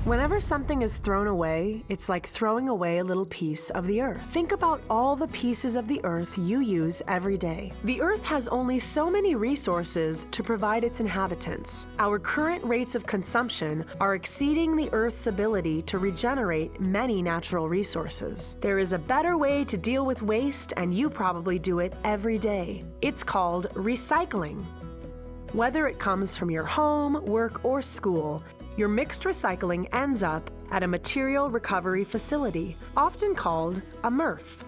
Whenever something is thrown away, it's like throwing away a little piece of the earth. Think about all the pieces of the earth you use every day. The earth has only so many resources to provide its inhabitants. Our current rates of consumption are exceeding the earth's ability to regenerate many natural resources. There is a better way to deal with waste, and you probably do it every day. It's called recycling. Whether it comes from your home, work, or school, your mixed recycling ends up at a material recovery facility, often called a MRF.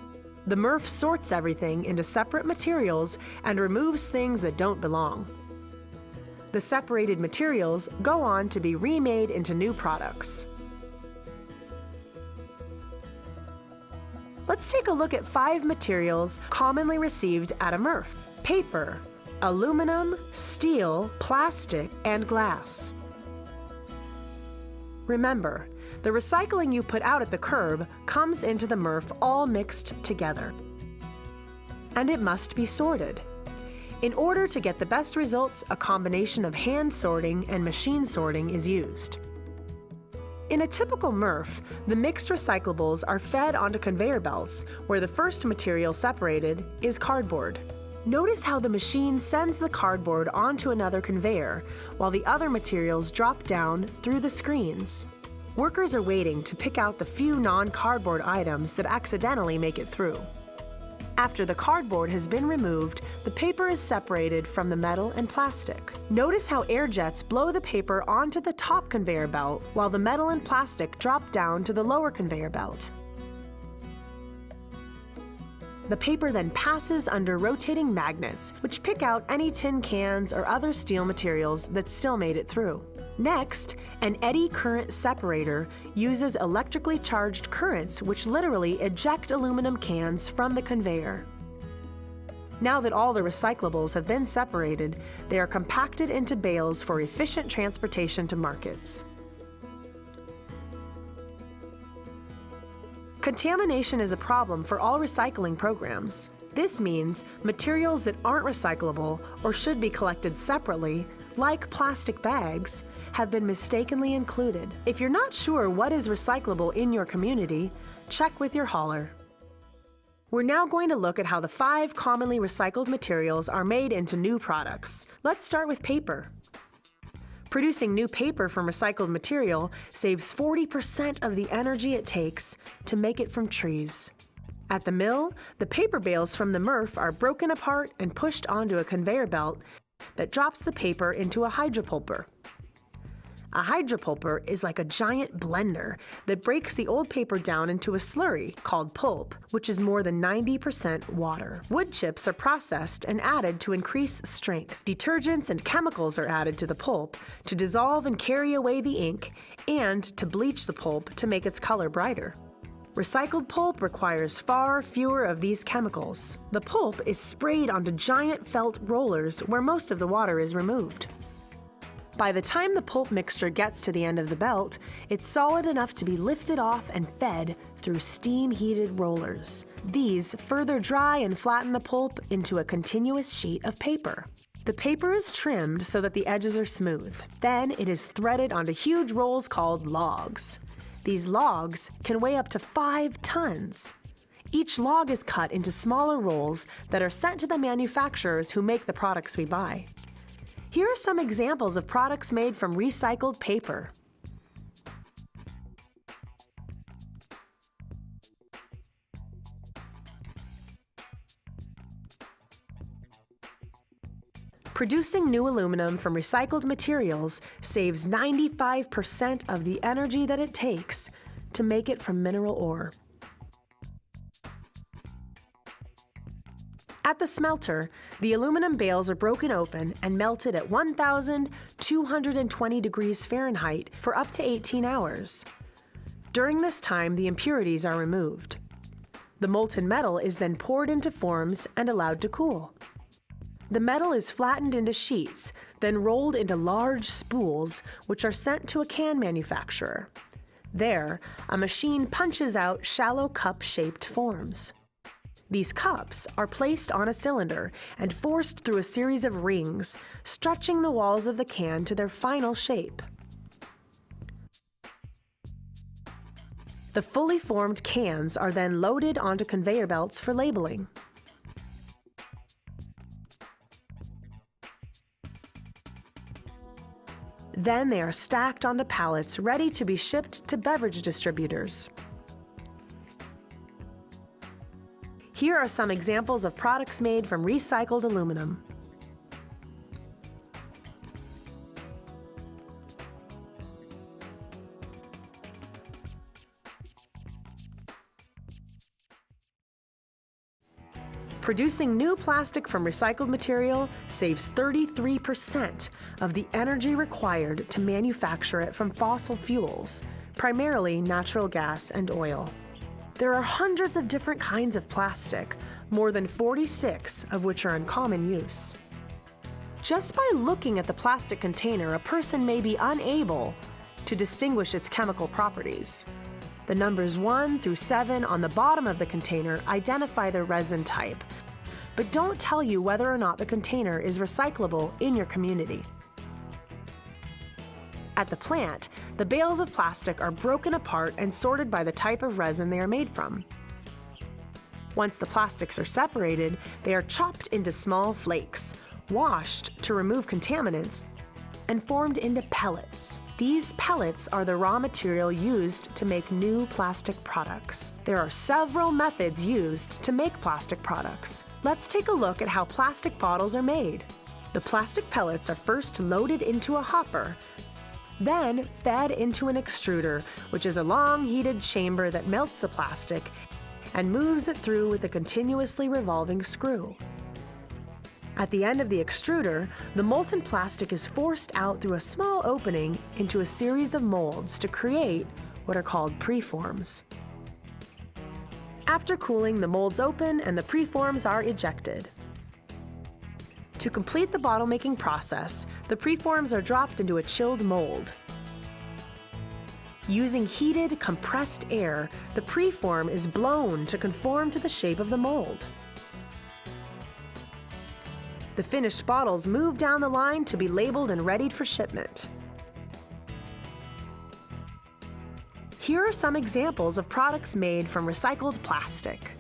The MRF sorts everything into separate materials and removes things that don't belong. The separated materials go on to be remade into new products. Let's take a look at 5 materials commonly received at a MRF: paper, aluminum, steel, plastic, and glass. Remember, the recycling you put out at the curb comes into the MRF all mixed together. And it must be sorted. In order to get the best results, a combination of hand sorting and machine sorting is used. In a typical MRF, the mixed recyclables are fed onto conveyor belts, where the first material separated is cardboard. Notice how the machine sends the cardboard onto another conveyor, while the other materials drop down through the screens. Workers are waiting to pick out the few non-cardboard items that accidentally make it through. After the cardboard has been removed, the paper is separated from the metal and plastic. Notice how air jets blow the paper onto the top conveyor belt, while the metal and plastic drop down to the lower conveyor belt. The paper then passes under rotating magnets, which pick out any tin cans or other steel materials that still made it through. Next, an eddy current separator uses electrically charged currents which literally eject aluminum cans from the conveyor. Now that all the recyclables have been separated, they are compacted into bales for efficient transportation to markets. Contamination is a problem for all recycling programs. This means materials that aren't recyclable or should be collected separately, like plastic bags, have been mistakenly included. If you're not sure what is recyclable in your community, check with your hauler. We're now going to look at how the 5 commonly recycled materials are made into new products. Let's start with paper. Producing new paper from recycled material saves 40% of the energy it takes to make it from trees. At the mill, the paper bales from the MRF are broken apart and pushed onto a conveyor belt that drops the paper into a hydropulper. A hydropulper is like a giant blender that breaks the old paper down into a slurry called pulp, which is more than 90% water. Wood chips are processed and added to increase strength. Detergents and chemicals are added to the pulp to dissolve and carry away the ink and to bleach the pulp to make its color brighter. Recycled pulp requires far fewer of these chemicals. The pulp is sprayed onto giant felt rollers where most of the water is removed. By the time the pulp mixture gets to the end of the belt, it's solid enough to be lifted off and fed through steam-heated rollers. These further dry and flatten the pulp into a continuous sheet of paper. The paper is trimmed so that the edges are smooth. Then it is threaded onto huge rolls called logs. These logs can weigh up to 5 tons. Each log is cut into smaller rolls that are sent to the manufacturers who make the products we buy. Here are some examples of products made from recycled paper. Producing new aluminum from recycled materials saves 95% of the energy that it takes to make it from mineral ore. At the smelter, the aluminum bales are broken open and melted at 1,220 degrees Fahrenheit for up to 18 hours. During this time, the impurities are removed. The molten metal is then poured into forms and allowed to cool. The metal is flattened into sheets, then rolled into large spools, which are sent to a can manufacturer. There, a machine punches out shallow cup-shaped forms. These cups are placed on a cylinder and forced through a series of rings, stretching the walls of the can to their final shape. The fully formed cans are then loaded onto conveyor belts for labeling. Then they are stacked onto pallets ready to be shipped to beverage distributors. Here are some examples of products made from recycled aluminum. Producing new plastic from recycled material saves 33% of the energy required to manufacture it from fossil fuels, primarily natural gas and oil. There are hundreds of different kinds of plastic, more than 46 of which are in common use. Just by looking at the plastic container, a person may be unable to distinguish its chemical properties. The numbers 1 through 7 on the bottom of the container identify the resin type, but don't tell you whether or not the container is recyclable in your community. At the plant, the bales of plastic are broken apart and sorted by the type of resin they are made from. Once the plastics are separated, they are chopped into small flakes, washed to remove contaminants, and formed into pellets. These pellets are the raw material used to make new plastic products. There are several methods used to make plastic products. Let's take a look at how plastic bottles are made. The plastic pellets are first loaded into a hopper, then fed into an extruder, which is a long heated chamber that melts the plastic and moves it through with a continuously revolving screw. At the end of the extruder, the molten plastic is forced out through a small opening into a series of molds to create what are called preforms. After cooling, the molds open and the preforms are ejected. To complete the bottle making process, the preforms are dropped into a chilled mold. Using heated, compressed air, the preform is blown to conform to the shape of the mold. The finished bottles move down the line to be labeled and readied for shipment. Here are some examples of products made from recycled plastic.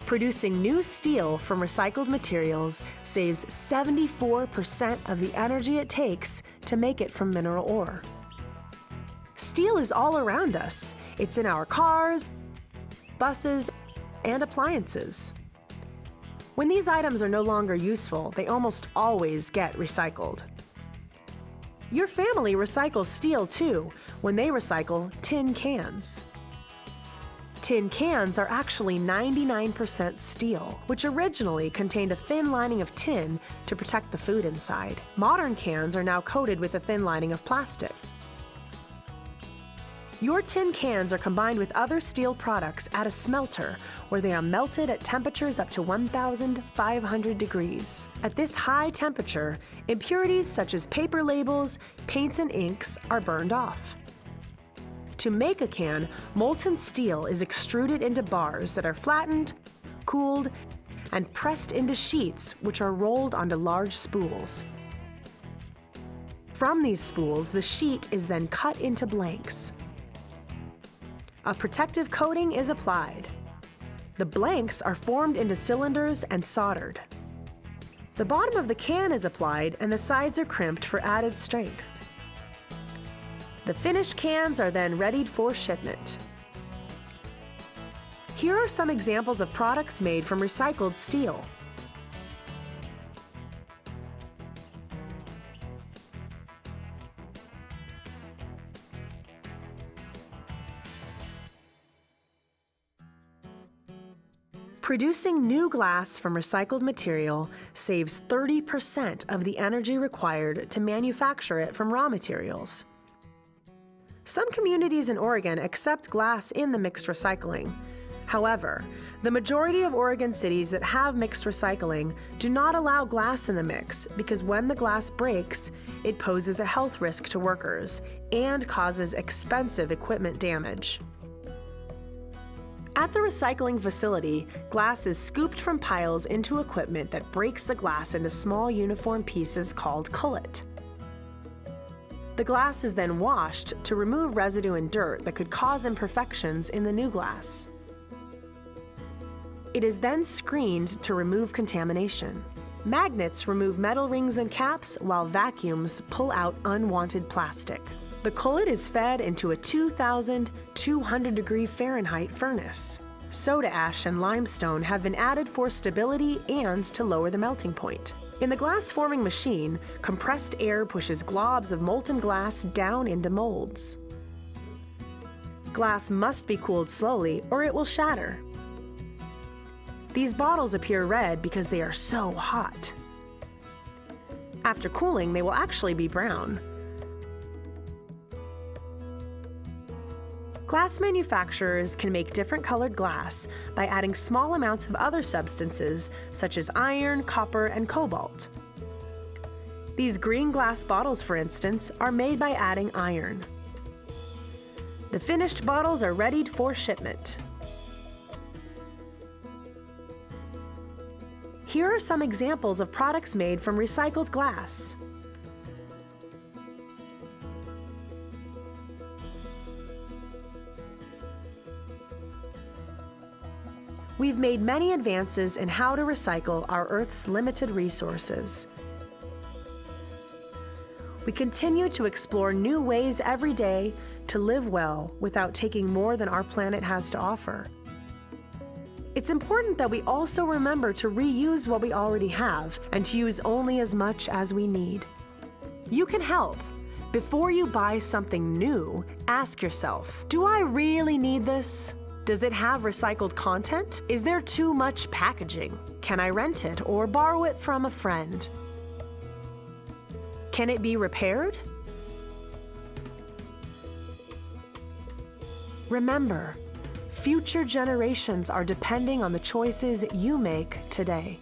Producing new steel from recycled materials saves 74% of the energy it takes to make it from mineral ore. Steel is all around us. It's in our cars, buses, and appliances. When these items are no longer useful, they almost always get recycled. Your family recycles steel too when they recycle tin cans. Tin cans are actually 99% steel, which originally contained a thin lining of tin to protect the food inside. Modern cans are now coated with a thin lining of plastic. Your tin cans are combined with other steel products at a smelter, where they are melted at temperatures up to 1,500 degrees. At this high temperature, impurities such as paper labels, paints, and inks are burned off. To make a can, molten steel is extruded into bars that are flattened, cooled, and pressed into sheets which are rolled onto large spools. From these spools, the sheet is then cut into blanks. A protective coating is applied. The blanks are formed into cylinders and soldered. The bottom of the can is applied and the sides are crimped for added strength. The finished cans are then readied for shipment. Here are some examples of products made from recycled steel. Producing new glass from recycled material saves 30% of the energy required to manufacture it from raw materials. Some communities in Oregon accept glass in the mixed recycling. However, The majority of Oregon cities that have mixed recycling do not allow glass in the mix because when the glass breaks, it poses a health risk to workers and causes expensive equipment damage. At the recycling facility, glass is scooped from piles into equipment that breaks the glass into small uniform pieces called cullet. The glass is then washed to remove residue and dirt that could cause imperfections in the new glass. It is then screened to remove contamination. Magnets remove metal rings and caps, while vacuums pull out unwanted plastic. The cullet is fed into a 2,200 Fahrenheit furnace. Soda ash and limestone have been added for stability and to lower the melting point. In the glass forming machine, compressed air pushes globs of molten glass down into molds. Glass must be cooled slowly or it will shatter. These bottles appear red because they are so hot. After cooling, they will actually be brown. Glass manufacturers can make different colored glass by adding small amounts of other substances such as iron, copper, and cobalt. These green glass bottles, for instance, are made by adding iron. The finished bottles are ready for shipment. Here are some examples of products made from recycled glass. We've made many advances in how to recycle our Earth's limited resources. We continue to explore new ways every day to live well without taking more than our planet has to offer. It's important that we also remember to reuse what we already have and to use only as much as we need. You can help. Before you buy something new, ask yourself, do I really need this? Does it have recycled content? Is there too much packaging? Can I rent it or borrow it from a friend? Can it be repaired? Remember, future generations are depending on the choices you make today.